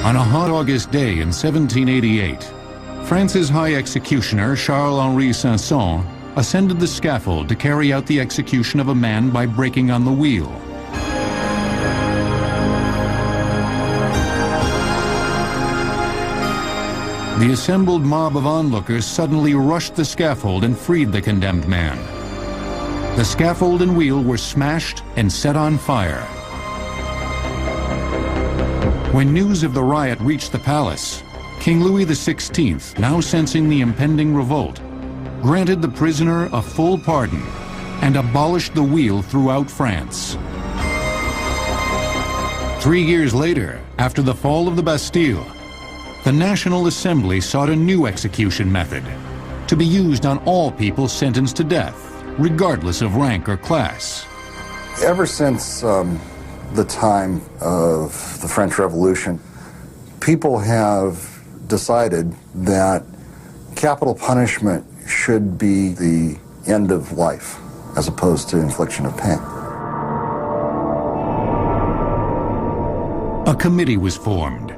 On a hot August day in 1788, France's high executioner Charles-Henri Sanson ascended the scaffold to carry out the execution of a man by breaking on the wheel. The assembled mob of onlookers suddenly rushed the scaffold and freed the condemned man. The scaffold and wheel were smashed and set on fire. When news of the riot reached the palace, King Louis XVI, now sensing the impending revolt, granted the prisoner a full pardon and abolished the wheel throughout France. 3 years later, after the fall of the Bastille, the National Assembly sought a new execution method to be used on all people sentenced to death, regardless of rank or class. Ever since the time of the French Revolution, people have decided that capital punishment should be the end of life as opposed to infliction of pain. A committee was formed.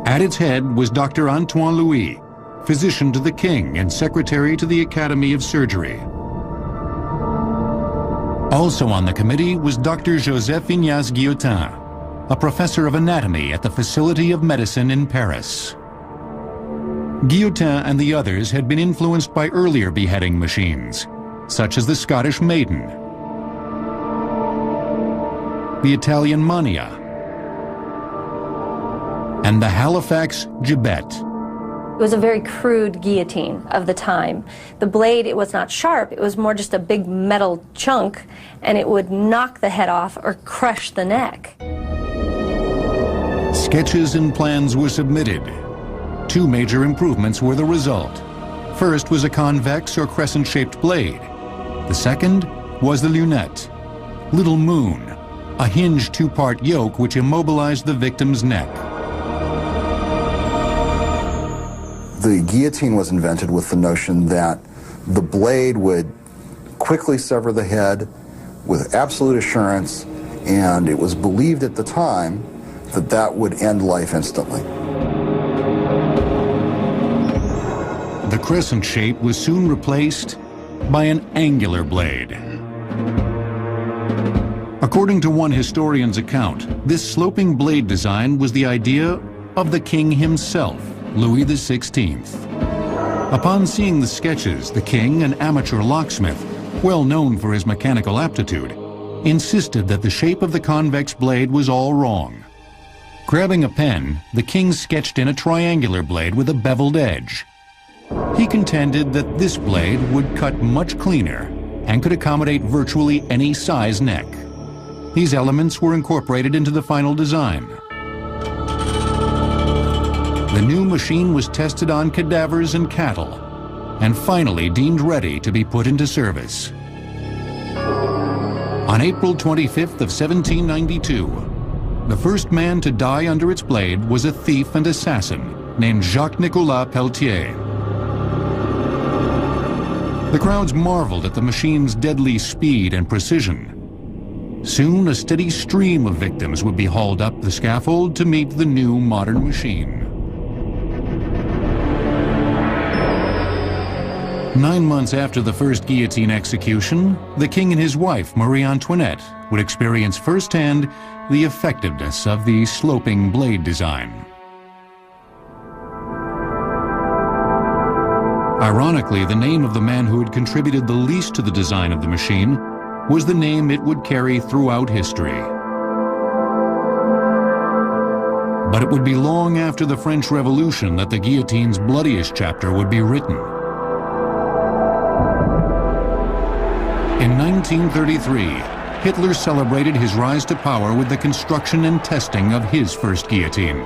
At its head was Dr. Antoine Louis, physician to the king and secretary to the Academy of Surgery. Also on the committee was Dr. Joseph Ignace Guillotine, a professor of anatomy at the Faculty of Medicine in Paris. Guillotine and the others had been influenced by earlier beheading machines, such as the Scottish Maiden, the Italian Mania, and the Halifax Gibbet. It was a very crude guillotine of the time. The blade, it was not sharp, it was more just a big metal chunk, and it would knock the head off or crush the neck. Sketches and plans were submitted. 2 major improvements were the result. First was a convex or crescent-shaped blade. The second was the lunette, little moon, a hinged 2-part yoke which immobilized the victim's neck. The guillotine was invented with the notion that the blade would quickly sever the head with absolute assurance, and it was believed at the time that that would end life instantly. The crescent shape was soon replaced by an angular blade. According to one historian's account, this sloping blade design was the idea of the king himself, Louis XVI. Upon seeing the sketches, the king, an amateur locksmith, well known for his mechanical aptitude, insisted that the shape of the convex blade was all wrong. Grabbing a pen, the king sketched in a triangular blade with a beveled edge. He contended that this blade would cut much cleaner and could accommodate virtually any size neck. These elements were incorporated into the final design. The new machine was tested on cadavers and cattle, and finally deemed ready to be put into service. On April 25th of 1792, the first man to die under its blade was a thief and assassin named Jacques-Nicolas Pelletier. The crowds marveled at the machine's deadly speed and precision. Soon, a steady stream of victims would be hauled up the scaffold to meet the new modern machine. 9 months after the first guillotine execution, the king and his wife, Marie Antoinette, would experience firsthand the effectiveness of the sloping blade design. Ironically, the name of the man who had contributed the least to the design of the machine was the name it would carry throughout history. But it would be long after the French Revolution that the guillotine's bloodiest chapter would be written. In 1933, Hitler celebrated his rise to power with the construction and testing of his first guillotine.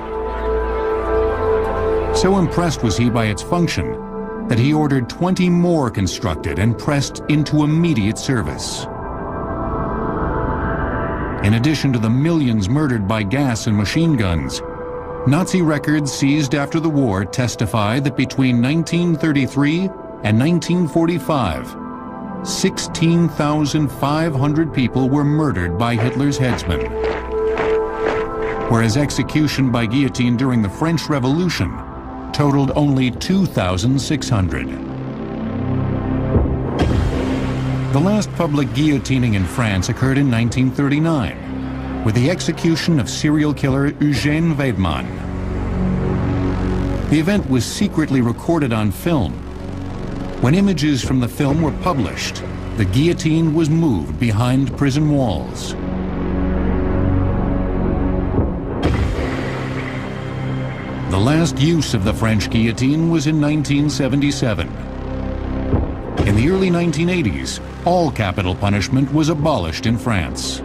So impressed was he by its function that he ordered 20 more constructed and pressed into immediate service. In addition to the millions murdered by gas and machine guns, Nazi records seized after the war testify that between 1933 and 1945, 16,500 people were murdered by Hitler's headsmen. whereas execution by guillotine during the French Revolution totaled only 2,600. The last public guillotining in France occurred in 1939, with the execution of serial killer Eugène Weidmann. The event was secretly recorded on film. When images from the film were published, the guillotine was moved behind prison walls. The last use of the French guillotine was in 1977. In the early 1980s, all capital punishment was abolished in France.